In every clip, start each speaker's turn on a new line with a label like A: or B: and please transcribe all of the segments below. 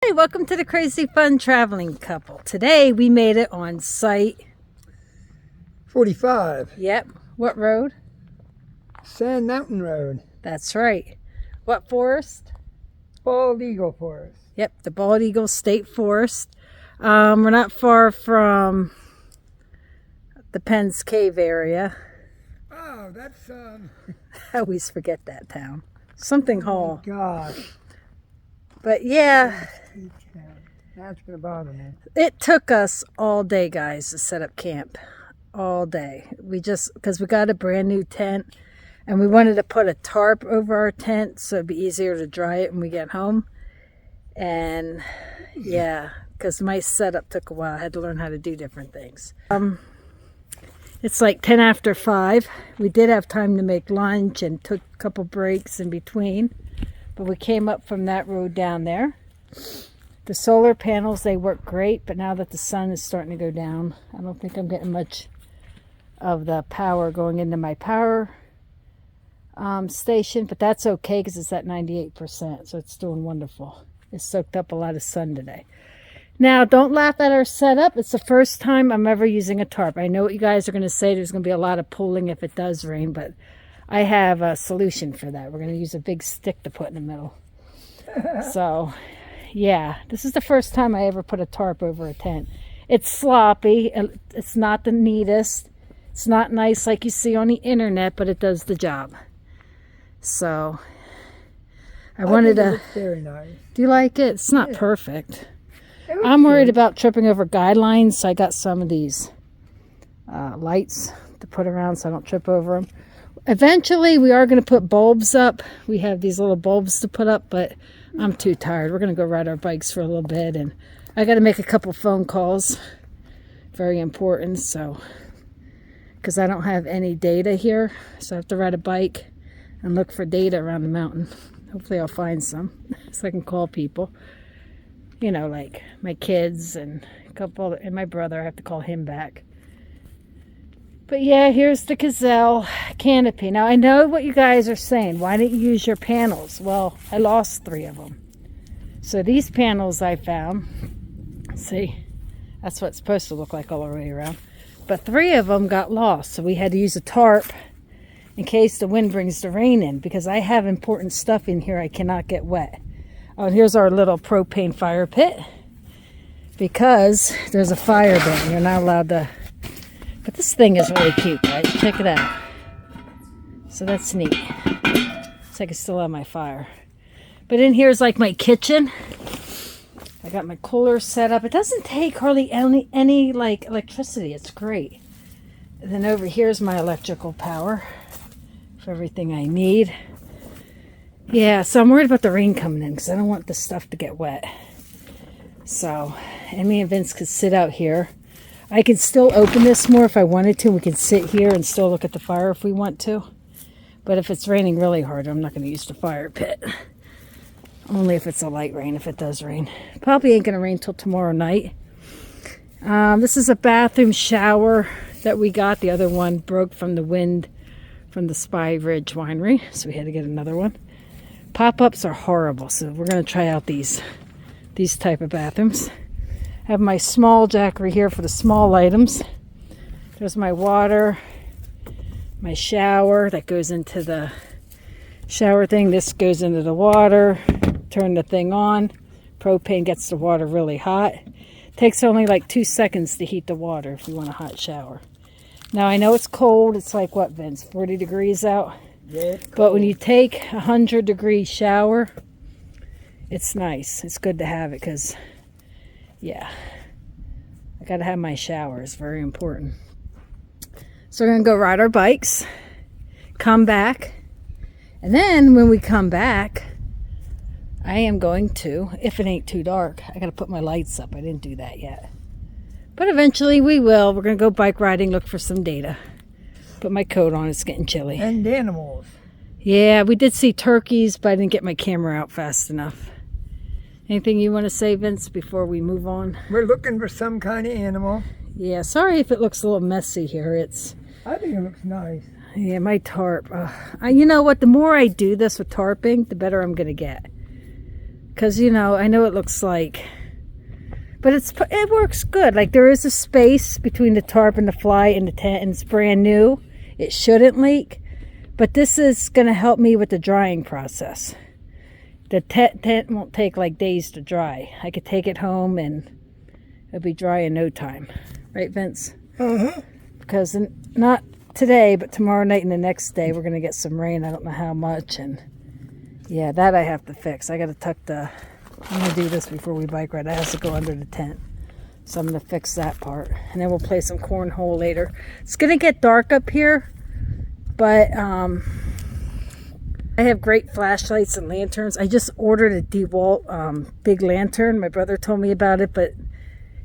A: Hey, welcome to the Crazy Fun Traveling Couple. Today we made it on site
B: 45.
A: Yep. What road?
B: Sand Mountain Road.
A: That's right. What forest?
B: Bald Eagle Forest.
A: Yep, the Bald Eagle State Forest. We're not far from the Penn's Cave area.
B: Oh, that's
A: I always forget that town. Something Hall.
B: gosh.
A: But yeah,
B: That's gonna bother me.
A: it took us all day, guys, to set up camp. All day. Because we got a brand new tent and we wanted to put a tarp over our tent so it'd be easier to dry it when we get home. And yeah, because my setup took a while. I had to learn how to do different things. It's like 10 after 5. We did have time to make lunch and took a couple breaks in between. But we came up from that road down there. The solar panels, they work great, but now that the sun is starting to go down, I don't think I'm getting much of the power going into my power station, but that's okay because it's at 98%, so it's doing wonderful. It soaked up a lot of sun today. Now, don't laugh at our setup. It's the first time I'm ever using a tarp. I know what you guys are going to say. There's going to be a lot of pulling if it does rain, but I have a solution for that. We're going to use a big stick to put in the middle. So, yeah, this is the first time I ever put a tarp over a tent. It's sloppy. It's not the neatest. It's not nice like you see on the internet, but it does the job. So, I wanted
B: think it
A: to...
B: looks very nice.
A: Do you like it? It's not perfect.
B: It looks
A: I'm worried
B: good.
A: about tripping over guidelines, so I got some of these lights to put around so I don't trip over them. Eventually, we are going to put bulbs up. We have these little bulbs to put up, but I'm too tired. We're going to go ride our bikes for a little bit, and I got to make a couple phone calls. Very important, so because I don't have any data here, so I have to ride a bike and look for data around the mountain. Hopefully, I'll find some so I can call people. You know, like my kids and a couple, and my brother. I have to call him back. But yeah, here's the gazelle canopy. Now, I know what you guys are saying. Why didn't you use your panels? Well, I lost 3 of them. So these panels I found, see, that's what it's supposed to look like all the way around. But 3 of them got lost. So we had to use a tarp in case the wind brings the rain in, because I have important stuff in here I cannot get wet. Oh, and here's our little propane fire pit, because there's a fire ban. You're not allowed to... But this thing is really cute, guys. Check it out. So that's neat. So I can still have my fire. But in here is like my kitchen. I got my cooler set up. It doesn't take hardly any like electricity. It's great. And then over here is my electrical power for everything I need. Yeah, so I'm worried about the rain coming in because I don't want this stuff to get wet. So, and me and Vince could sit out here. I could still open this more if I wanted to. We could sit here and still look at the fire if we want to. But if it's raining really hard, I'm not going to use the fire pit. Only if it's a light rain, if it does rain. Probably ain't going to rain till tomorrow night. This is a bathroom shower that we got. The other one broke from the wind from the Spy Ridge Winery, so we had to get another one. Pop-ups are horrible, so we're going to try out these type of bathrooms. I have my small jackery here for the small items. There's my water, my shower that goes into the shower thing. This goes into the water. Turn the thing on. Propane gets the water really hot. Takes only like 2 seconds to heat the water if you want a hot shower. Now I know it's cold. It's like what, Vince? 40 degrees out?
B: Yeah,
A: But when you take a 100-degree shower, it's nice. It's good to have it because... yeah, I gotta have my shower. It's very important. So we're gonna go ride our bikes, come back, and then when we come back, I am going to, if it ain't too dark, I gotta put my lights up. I didn't do that yet. But eventually we will. We're gonna go bike riding, look for some data. Put my coat on, it's getting chilly.
B: and animals.
A: Yeah, we did see turkeys, but I didn't get my camera out fast enough. Anything you want to say, Vince, before we move on?
B: We're looking for some kind of animal.
A: Yeah, sorry if it looks a little messy here.
B: I think it looks nice.
A: Yeah, my tarp. You know what? The more I do this with tarping, the better I'm going to get. Because, you know, I know it looks like, but it works good. Like, there is a space between the tarp and the fly and the tent, and it's brand new. It shouldn't leak, but this is going to help me with the drying process. The tent won't take like days to dry. I could take it home and it'll be dry in no time. Right, Vince?
B: Uh-huh.
A: Because not today, but tomorrow night and the next day, we're going to get some rain. I don't know how much. And yeah, that I have to fix. I got to tuck I'm going to do this before we bike ride. It has to go under the tent. So I'm going to fix that part. And then we'll play some cornhole later. It's going to get dark up here. But I have great flashlights and lanterns. I just ordered a DeWalt big lantern. My brother told me about it, but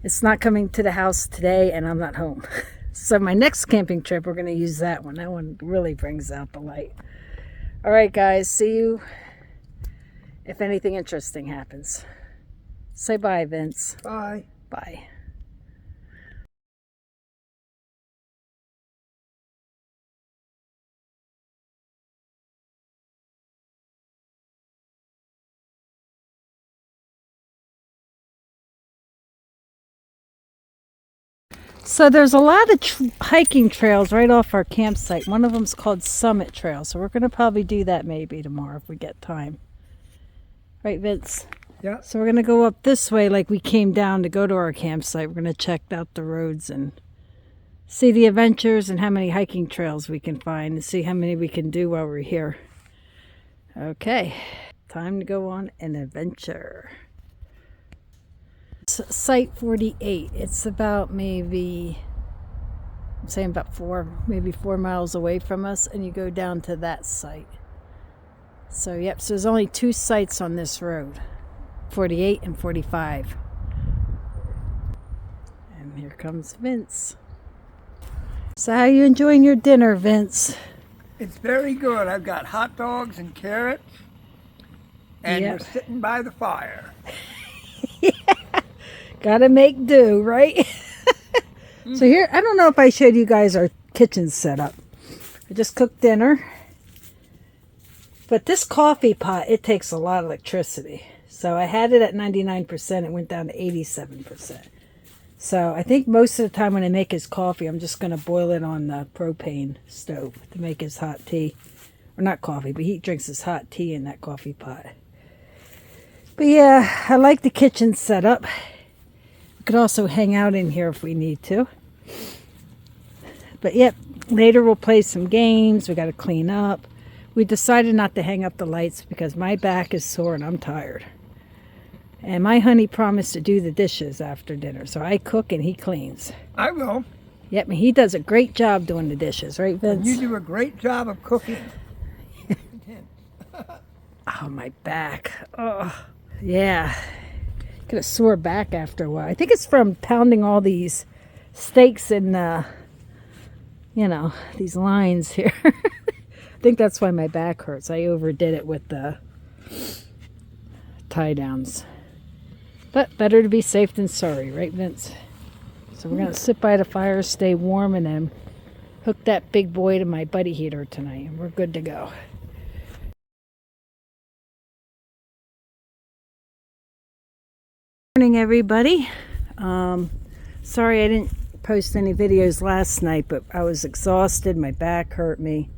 A: it's not coming to the house today and I'm not home. So my next camping trip, we're going to use that one. That one really brings out the light. All right, guys. See you if anything interesting happens. Say bye, Vince.
B: Bye.
A: Bye. So there's a lot of hiking trails right off our campsite. One of them's called Summit Trail. So we're going to probably do that maybe tomorrow if we get time. Right, Vince?
B: Yeah.
A: So we're going to go up this way like we came down to go to our campsite. We're going to check out the roads and see the adventures and how many hiking trails we can find and see how many we can do while we're here. Okay, time to go on an adventure. Site 48. It's about maybe, I'm saying about 4 miles away from us, and you go down to that site. So yep, so there's only 2 sites on this road, 48 and 45. And here comes Vince. So how you enjoying your dinner, Vince?
B: It's very good. I've got hot dogs and carrots, and
A: Yep.
B: we're sitting by the fire.
A: Gotta make do, right? So here, I don't know if I showed you guys our kitchen setup. I just cooked dinner. But this coffee pot, it takes a lot of electricity. So I had it at 99%. It went down to 87%. So I think most of the time when I make his coffee, I'm just going to boil it on the propane stove to make his hot tea. Or not coffee, but he drinks his hot tea in that coffee pot. But yeah, I like the kitchen setup. We could also hang out in here if we need to. But yep, later we'll play some games. We got to clean up. We decided not to hang up the lights because my back is sore and I'm tired. And my honey promised to do the dishes after dinner. So I cook and he cleans.
B: I will.
A: Yep, and he does a great job doing the dishes, right, Vince?
B: You do a great job of cooking.
A: Oh, my back. Oh, yeah. Get a sore back after a while. I think it's from pounding all these steaks in, these lines here. I think that's why my back hurts. I overdid it with the tie downs. But better to be safe than sorry, right, Vince? So we're going to sit by the fire, stay warm, and then hook that big boy to my buddy heater tonight. And we're good to go. Morning, everybody. Sorry I didn't post any videos last night, but I was exhausted. My back hurt me.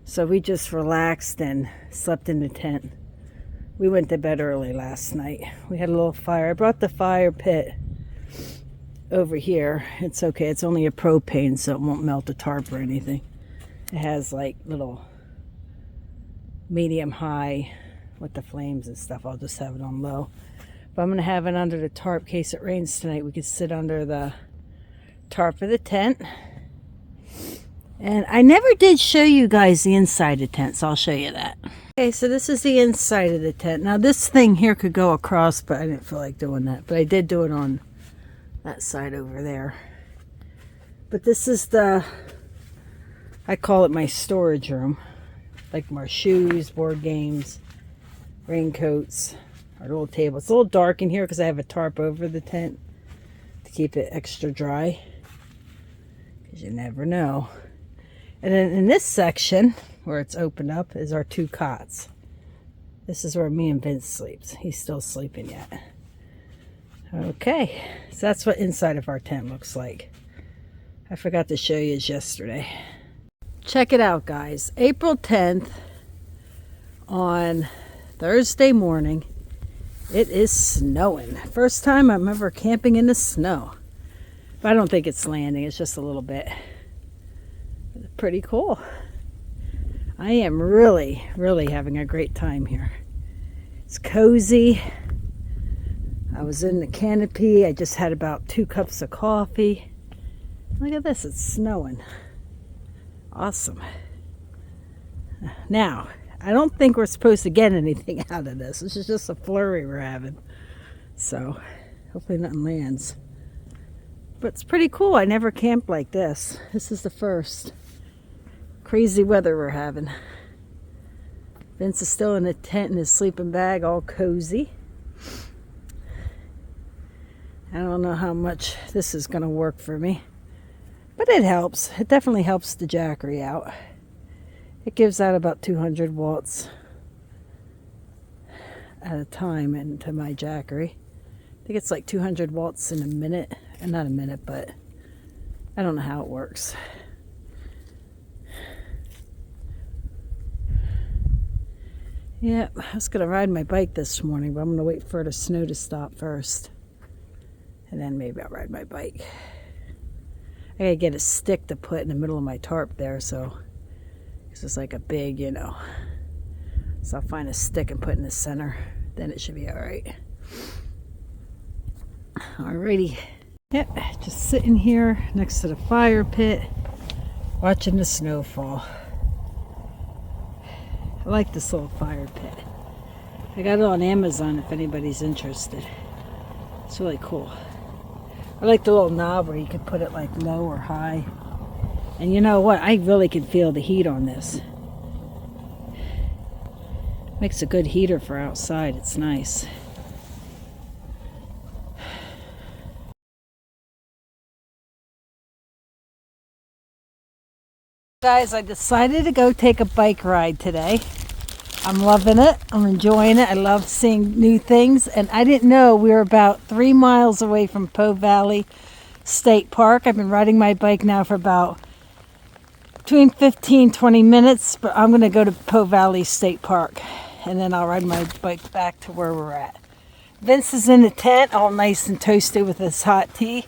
A: So we just relaxed and slept in the tent. We went to bed early last night. We had a little fire. I brought the fire pit over here. It's okay. It's only a propane, so it won't melt the tarp or anything. It has like little medium high with the flames and stuff. I'll just have it on low. But I'm going to have it under the tarp in case it rains tonight. We can sit under the tarp of the tent. And I never did show you guys the inside of the tent, so I'll show you that. Okay, so this is the inside of the tent. Now this thing here could go across, but I didn't feel like doing that. But I did do it on that side over there. But this is I call it my storage room. Like my shoes, board games, raincoats, our little table. It's a little dark in here because I have a tarp over the tent to keep it extra dry. Because you never know. And then in this section, where it's opened up, is our 2 cots. This is where me and Vince sleeps. He's still sleeping yet. Okay, so that's what inside of our tent looks like. I forgot to show you yesterday. Check it out, guys. April 10th on Thursday morning. It is snowing. First time I'm ever camping in the snow. But I don't think it's landing. It's just a little bit. Pretty cool. I am really, really having a great time here. It's cozy. I was in the canopy. I just had about 2 cups of coffee. Look at this. It's snowing. Awesome. Now, I don't think we're supposed to get anything out of this. This is just a flurry we're having. So, hopefully nothing lands. But it's pretty cool. I never camped like this. This is the first. Crazy weather we're having. Vince is still in a tent in his sleeping bag, all cozy. I don't know how much this is going to work for me. But it helps. It definitely helps the Jackery out. It gives out about 200 watts at a time into my Jackery. I think it's like 200 watts in a minute. And not a minute, but I don't know how it works. Yeah, I was going to ride my bike this morning, but I'm going to wait for the snow to stop first. And then maybe I'll ride my bike. I got to get a stick to put in the middle of my tarp there, so this is like a big, So I'll find a stick and put in the center. Then it should be all right. Alrighty. Yep, just sitting here next to the fire pit, watching the snow fall. I like this little fire pit. I got it on Amazon if anybody's interested. It's really cool. I like the little knob where you can put it like low or high. And you know what? I really can feel the heat on this. Makes a good heater for outside. It's nice. Guys, I decided to go take a bike ride today. I'm loving it. I'm enjoying it. I love seeing new things. And I didn't know we were about 3 miles away from Poe Valley State Park. I've been riding my bike now for about between 15-20 minutes. But I'm going to go to Poe Valley State Park. And then I'll ride my bike back to where we're at. Vince is in the tent, all nice and toasty with his hot tea.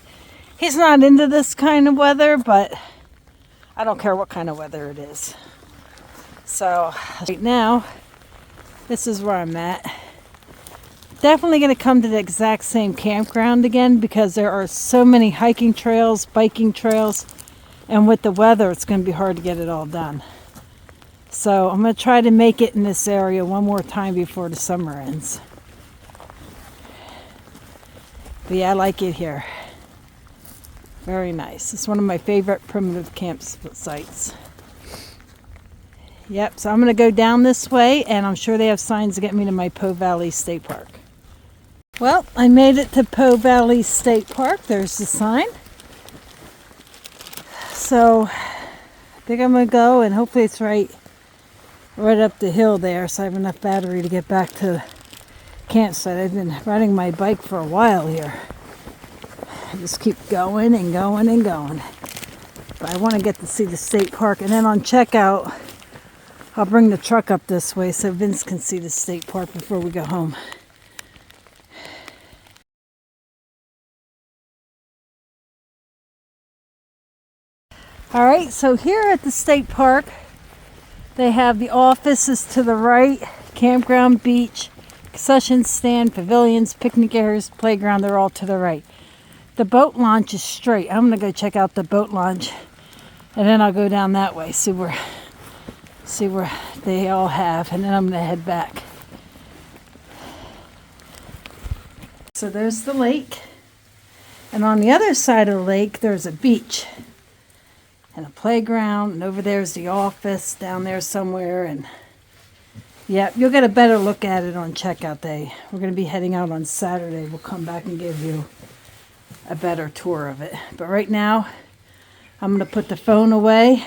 A: He's not into this kind of weather, but I don't care what kind of weather it is. So right now, this is where I'm at. Definitely going to come to the exact same campground again because there are so many hiking trails, biking trails, and with the weather, it's going to be hard to get it all done. So I'm going to try to make it in this area one more time before the summer ends. But yeah, I like it here. Very nice. It's one of my favorite primitive camp sites. Yep, so I'm going to go down this way, and I'm sure they have signs to get me to my Poe Valley State Park. Well, I made it to Poe Valley State Park. There's the sign. So I think I'm going to go, and hopefully it's right up the hill there, so I have enough battery to get back to the campsite. I've been riding my bike for a while here. I just keep going and going and going. But I want to get to see the state park. And then on checkout, I'll bring the truck up this way so Vince can see the state park before we go home. All right, so here at the state park, they have the offices to the right, campground, beach, concession stand, pavilions, picnic areas, playground, they're all to the right. The boat launch is straight. I'm going to go check out the boat launch, and then I'll go down that way, see where they all have, and then I'm going to head back. So there's the lake, and on the other side of the lake, there's a beach and a playground, and over there's the office down there somewhere, and yeah, you'll get a better look at it on checkout day. We're going to be heading out on Saturday. We'll come back and give you a better tour of it. But right now, I'm going to put the phone away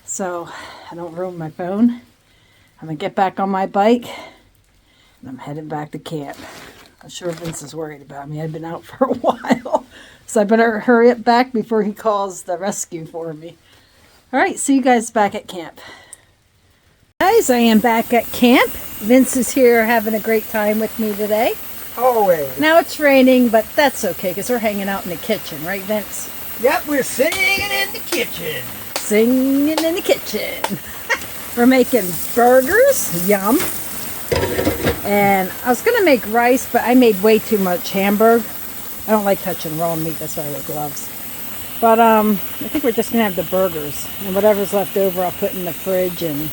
A: so I don't ruin my phone. I'm going to get back on my bike And I'm heading back to camp. I'm sure Vince is worried about me. I've been out for a while. So I better hurry up back before he calls the rescue for me. All right, see you guys back at camp. Guys, I am back at camp. Vince is here having a great time with me today.
B: Always.
A: Now it's raining, but that's okay because we're hanging out in the kitchen, right, Vince?
B: Yep, we're singing in the kitchen.
A: Singing in the kitchen. We're making burgers. Yum. And I was going to make rice, but I made way too much hamburger. I don't like touching raw meat. That's why I wear gloves. But I think we're just going to have the burgers. And whatever's left over, I'll put in the fridge and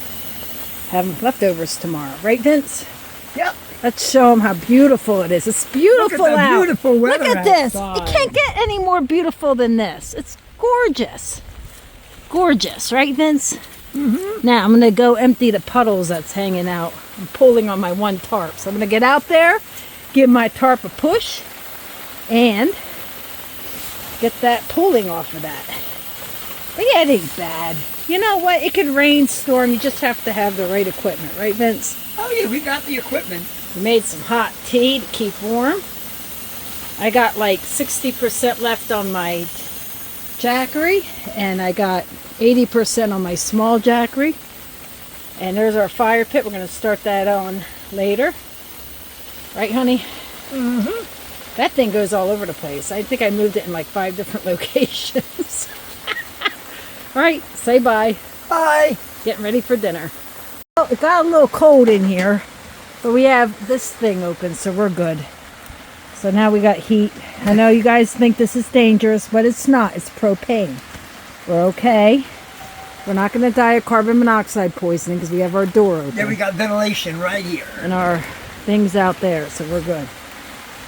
A: have leftovers tomorrow. Right, Vince?
B: Yep.
A: Let's show them how beautiful it is. It's beautiful
B: Look at the
A: out.
B: beautiful weather
A: Look at this.
B: outside.
A: It can't get any more beautiful than this. It's gorgeous. Gorgeous, right, Vince? Mm-hmm. Now I'm going to go empty the puddles that's hanging out. I'm pulling on my one tarp. So I'm going to get out there, give my tarp a push, and get that pulling off of that. But yeah, it ain't bad. You know what? It could rain, storm. You just have to have the right equipment, right, Vince?
B: Oh yeah, we got the equipment.
A: We made some hot tea to keep warm. I got like 60% left on my jackery, and I got 80% on my small jackery. And there's our fire pit. We're going to start that on later. Right, honey?
B: Mm-hmm.
A: That thing goes all over the place. I think I moved it in like 5 different locations. All right, say bye.
B: Bye.
A: Getting ready for dinner. Oh, it got a little cold in here, but we have this thing open, so we're good. So now we got heat. I know you guys think this is dangerous, but it's not. It's propane. We're okay. We're not going to die of carbon monoxide poisoning because we have our door open.
B: Yeah, we got ventilation right here.
A: And our things out there, so we're good.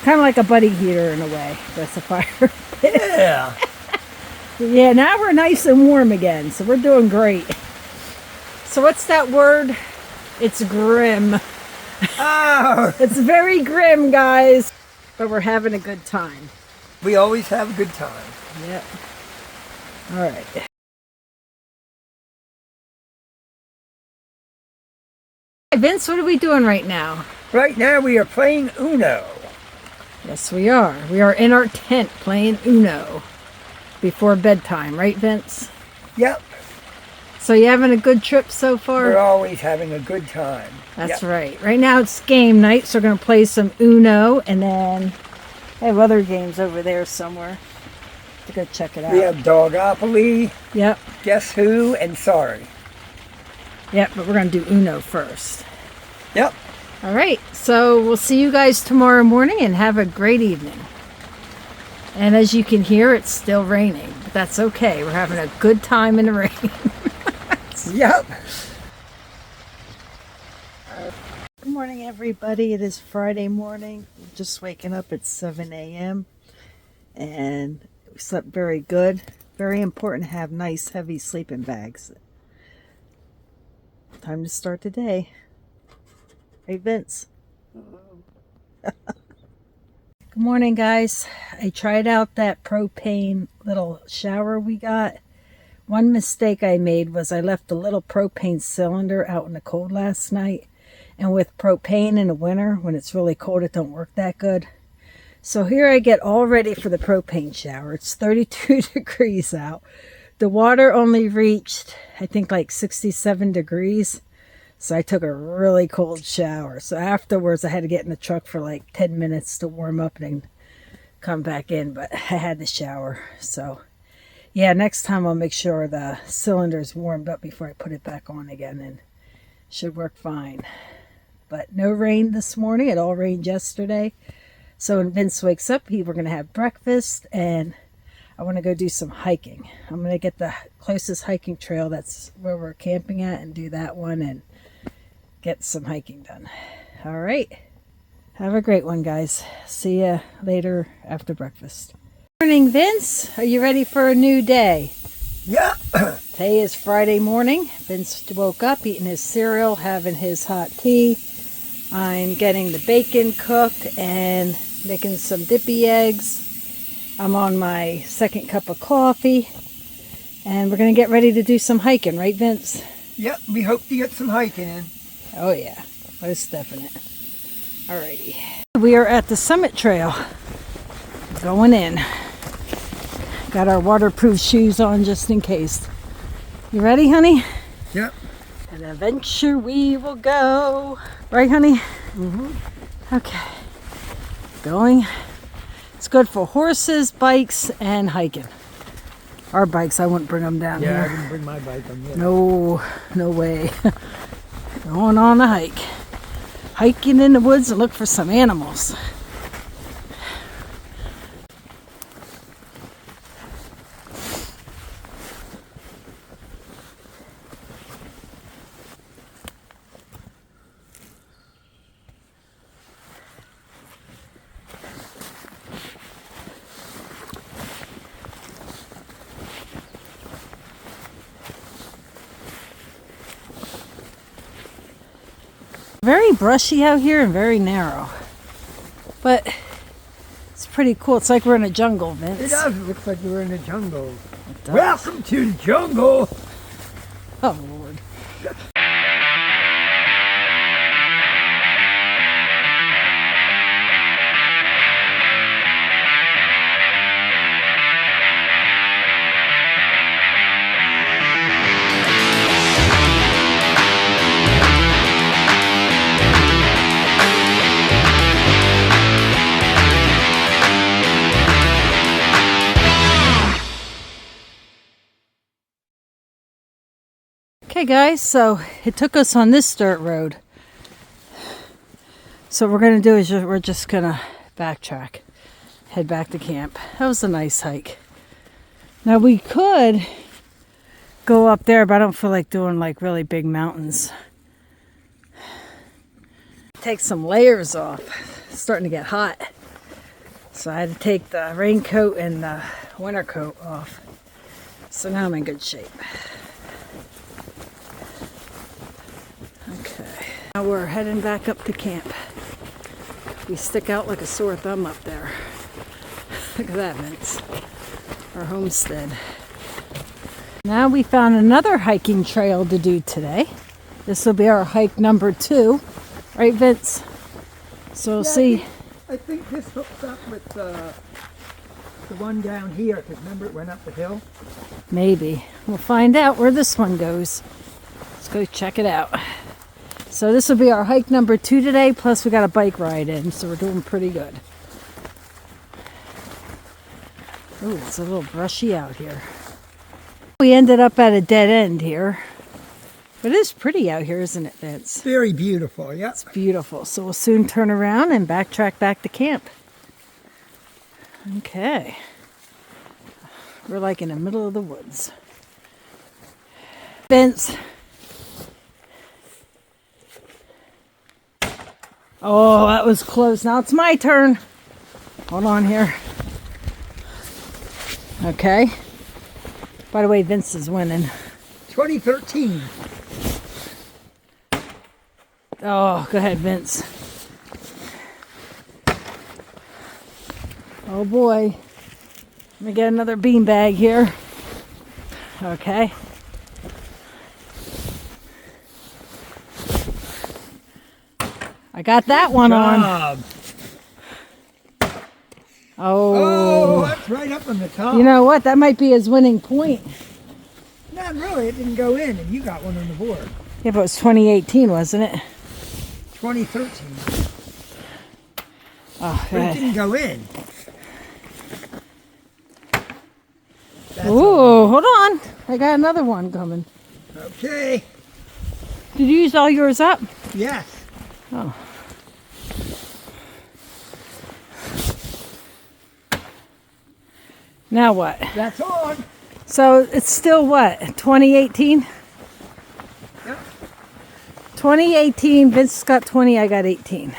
A: Kind of like a buddy heater in a way. That's a fire pit.
B: Yeah.
A: Yeah, now we're nice and warm again, so we're doing great. So what's that word? It's grim.
B: Oh,
A: It's very grim, guys. But we're having a good time.
B: we always have a good time.
A: Yep. All right. Hey, Vince, what are we doing right now?
B: Right now we are playing Uno.
A: Yes, we are. We are in our tent playing Uno before bedtime, right, Vince?
B: Yep.
A: So you having a good trip so far?
B: We're always having a good time.
A: That's
B: Yep.
A: right. Right now it's game night, so we're going to play some Uno, and then I have other games over there somewhere to go check it out.
B: We have Dogopoly,
A: Yep.
B: Guess Who, and Sorry.
A: Yep, but we're going to do Uno first.
B: Yep.
A: All right, so we'll see you guys tomorrow morning, and have a great evening. And as you can hear, it's still raining, but that's okay. We're having a good time in the rain.
B: Yep.
A: Good morning, everybody. It is Friday morning. We're just waking up at 7 a.m. and we slept very good. Very important to have nice, heavy sleeping bags. Time to start the day. Hey, Vince. Good morning, guys. I tried out that propane little shower we got. One mistake I made was I left a little propane cylinder out in the cold last night. And with propane in the winter, when it's really cold, it don't work that good. So here I get all ready for the propane shower. It's 32 degrees out. The water only reached, I think, like 67 degrees. So I took a really cold shower. So afterwards, I had to get in the truck for like 10 minutes to warm up and then come back in. But I had to shower. So yeah, next time I'll make sure the cylinder's warmed up before I put it back on again, and it should work fine. But no rain this morning. It all rained yesterday. So when Vince wakes up, we're going to have breakfast, and I want to go do some hiking. I'm going to get the closest hiking trail that's where we're camping at and do that one and get some hiking done. All right. Have a great one, guys. See ya later after breakfast. Morning, Vince. Are you ready for a new day?
B: Yep.
A: Today is Friday morning. Vince woke up eating his cereal, having his hot tea. I'm getting the bacon cooked and making some dippy eggs. I'm on my second cup of coffee. And we're going to get ready to do some hiking, right, Vince?
B: Yep. We hope to get some hiking in.
A: Oh, yeah. Most definite. Alrighty. We are at the Summit Trail. Going in. Got our waterproof shoes on just in case. You ready, honey?
B: Yep.
A: An adventure we will go. Right, honey?
B: Mm-hmm.
A: Okay. Going. It's good for horses, bikes, and hiking. Our bikes, I wouldn't bring them down
B: Yeah, I
A: here.
B: didn't bring my bike on yet.
A: No way. Going on a hike. Hiking in the woods and look for some animals. Very brushy out here and very narrow. But it's pretty cool. It's like we're in a jungle, Vince.
B: It does. It looks like we're in the jungle.
A: It does.
B: Welcome to the jungle.
A: Oh, Lord. Okay guys, so it took us on this dirt road. So what we're going to do is we're just going to backtrack. Head back to camp. That was a nice hike. Now we could go up there, but I don't feel like doing like really big mountains. Take some layers off. It's starting to get hot. So I had to take the raincoat and the winter coat off. So now I'm in good shape. Okay, now we're heading back up to camp. We stick out like a sore thumb up there. Look at that, Vince. Our homestead. Now we found another hiking trail to do today. This will be our hike number 2. Right, Vince? So we'll see.
B: I think this hooks up with the one down here, because remember it went up the hill?
A: Maybe. We'll find out where this one goes. Let's go check it out. So this will be our hike number 2 today, plus we got a bike ride in, so we're doing pretty good. Ooh, it's a little brushy out here. We ended up at a dead end here. But it is pretty out here, isn't it, Vince?
B: Very beautiful, yeah.
A: It's beautiful. So we'll soon turn around and backtrack back to camp. Okay. We're like in the middle of the woods. Vince. Oh, that was close. Now it's my turn. Hold on here. Okay. By the way, Vince is winning.
B: 2013.
A: Oh, go ahead, Vince. Oh boy. Let me get another beanbag here. Okay. I got that one on.
B: Job.
A: Oh.
B: Oh, that's right up on the top.
A: You know what? That might be his winning point.
B: Not really, it didn't go in, and you got one on the board.
A: Yeah, but it was 2018, wasn't it?
B: 2013.
A: Oh,
B: But it
A: good.
B: didn't go in. That's
A: Ooh, hold on. I got another one coming.
B: okay.
A: Did you use all yours up?
B: Yes.
A: Oh. Now what?
B: That's on.
A: So it's still what? 2018?
B: Yep.
A: 2018. Vince got 20. I got 18.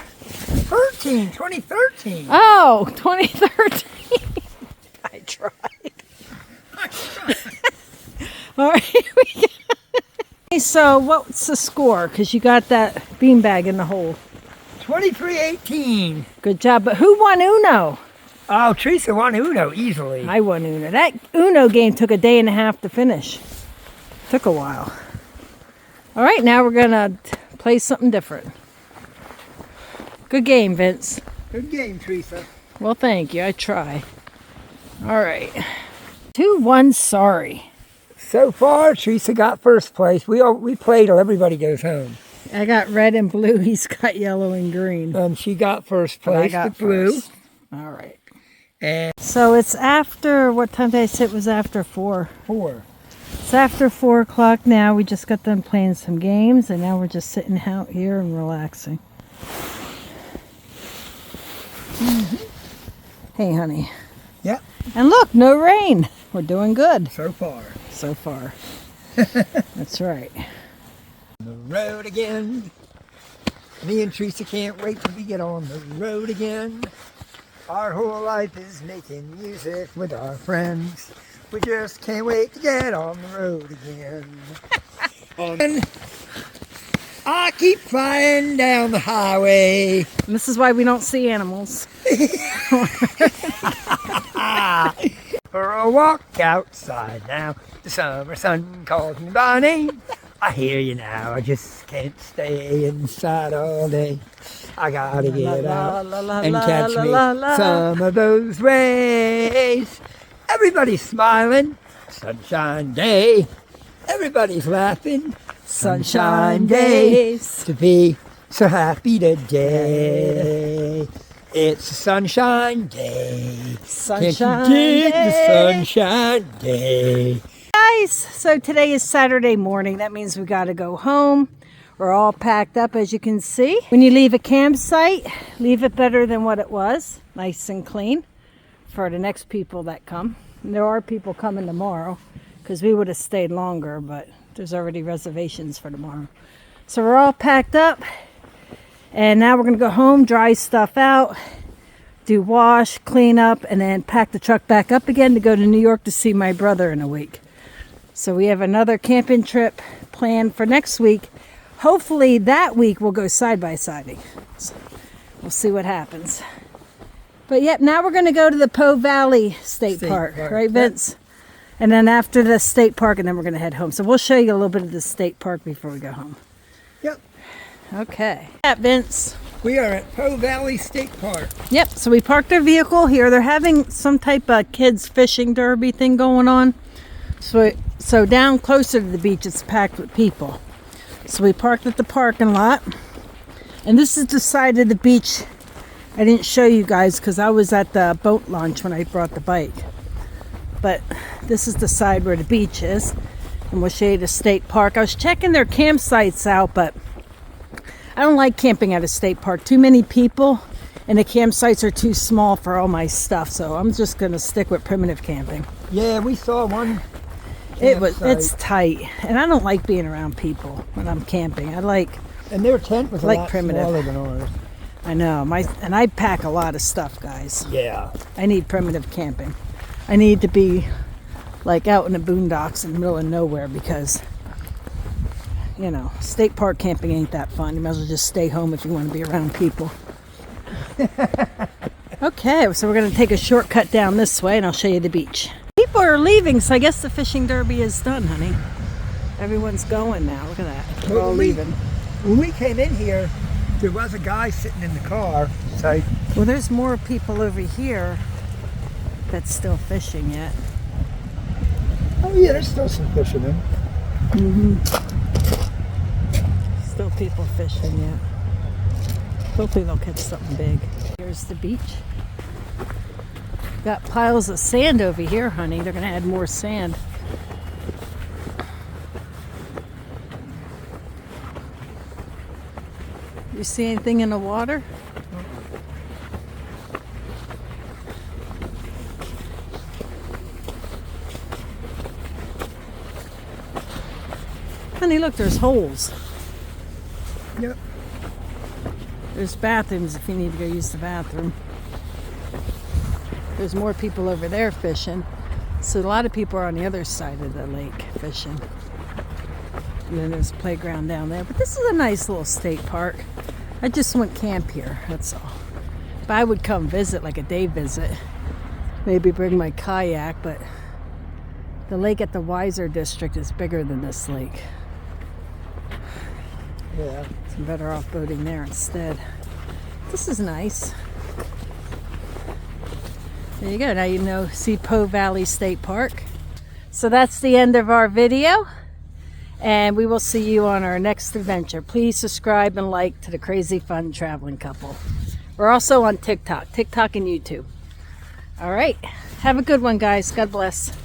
B: 2013.
A: Oh, 2013. I tried. All right. Here we go. So what's the score? Because you got that beanbag in the hole.
B: 23-18.
A: Good job. But who won Uno?
B: Oh, Teresa won Uno easily.
A: I won Uno. That Uno game took a day and a half to finish. Took a while. All right, now we're going to play something different. Good game, Vince.
B: Good game, Teresa.
A: Well, thank you. I try. All right. 2-1 sorry.
B: So far, Teresa got first place. We play till everybody goes home.
A: I got red and blue. He's got yellow and green.
B: She got first
A: But I
B: place
A: got
B: with blue.
A: first. All right.
B: And
A: So it's after, what time did I say it was after 4?
B: 4.
A: It's after 4 o'clock now. We just got done playing some games, and now we're just sitting out here and relaxing. Hey, honey.
B: Yeah,
A: And look, no rain. We're doing good
B: so far.
A: so far. That's right.
B: The road again. Me and Teresa can't wait till we get on the road again. Our whole life is making music with our friends. We just can't wait to get on the road again. And I keep flying down the highway.
A: And this is why we don't see animals.
B: For a walk outside now. The summer sun calls me by name. I hear you now. I just can't stay inside all day. I gotta get out and catch me some of those rays. Everybody's smiling. Sunshine day. Everybody's laughing. Sunshine days. To be so happy today. It's a sunshine day.
A: Sunshine
B: Can't you dig
A: day.
B: the sunshine day?
A: Guys, so today is Saturday morning. That means we got to go home. We're all packed up, as you can see. When you leave a campsite, leave it better than what it was. Nice and clean for the next people that come. And there are people coming tomorrow because we would have stayed longer, but there's already reservations for tomorrow. So we're all packed up. And now we're going to go home, dry stuff out, do wash, clean up, and then pack the truck back up again to go to New York to see my brother in a week. So we have another camping trip planned for next week. Hopefully that week we'll go side-by-siding. So we'll see what happens. But yep, now we're going to go to the Po Valley State Park, right, Vince? And then after the state park, and then we're going to head home. So we'll show you a little bit of the state park before we go home.
B: Yep.
A: Okay. Yeah, Vince.
B: We are at Po Valley State Park.
A: Yep, so we parked our vehicle here. They're having some type of kids fishing derby thing going on. So down closer to the beach, it's packed with people. So we parked at the parking lot. And this is the side of the beach I didn't show you guys because I was at the boat launch when I brought the bike. But this is the side where the beach is. And we'll show you the state park. I was checking their campsites out, but I don't like camping at a state park. Too many people, and the campsites are too small for all my stuff. So I'm just going to stick with primitive camping.
B: Yeah, we saw one.
A: It's tight, and I don't like being around people when I'm camping.
B: And their tent was a
A: like
B: lot
A: primitive.
B: smaller than ours.
A: I know, and I pack a lot of stuff, guys.
B: Yeah.
A: I need primitive camping. I need to be like out in the boondocks in the middle of nowhere because, you know, state park camping ain't that fun. You might as well just stay home if you want to be around people. Okay, so we're going to take a shortcut down this way and I'll show you the beach. People are leaving, so I guess the fishing derby is done, honey. Everyone's going now. Look at that. They're all leaving.
B: When we came in here, there was a guy sitting in the car. So,
A: Well, there's more people over here that's still fishing yet.
B: oh yeah, there's still some fish in them.
A: Still people fishing yet. Hopefully they'll catch something big. Here's the beach. Got piles of sand over here, honey. They're going to add more sand. You see anything in the water? Honey, look, there's holes.
B: Yep.
A: There's bathrooms if you need to go use the bathroom. There's more people over there fishing. So a lot of people are on the other side of the lake fishing. And then there's a playground down there. But this is a nice little state park. I just went camp here, that's all. But I would come visit, like a day visit. Maybe bring my kayak, but the lake at the Weiser district is bigger than this lake.
B: Yeah.
A: So I'm better off boating there instead. This is nice. There you go. Now you know, see Poe Valley State Park. So that's the end of our video. And we will see you on our next adventure. Please subscribe and like to the Crazy Fun Traveling Couple. We're also on TikTok and YouTube. All right. Have a good one, guys. God bless.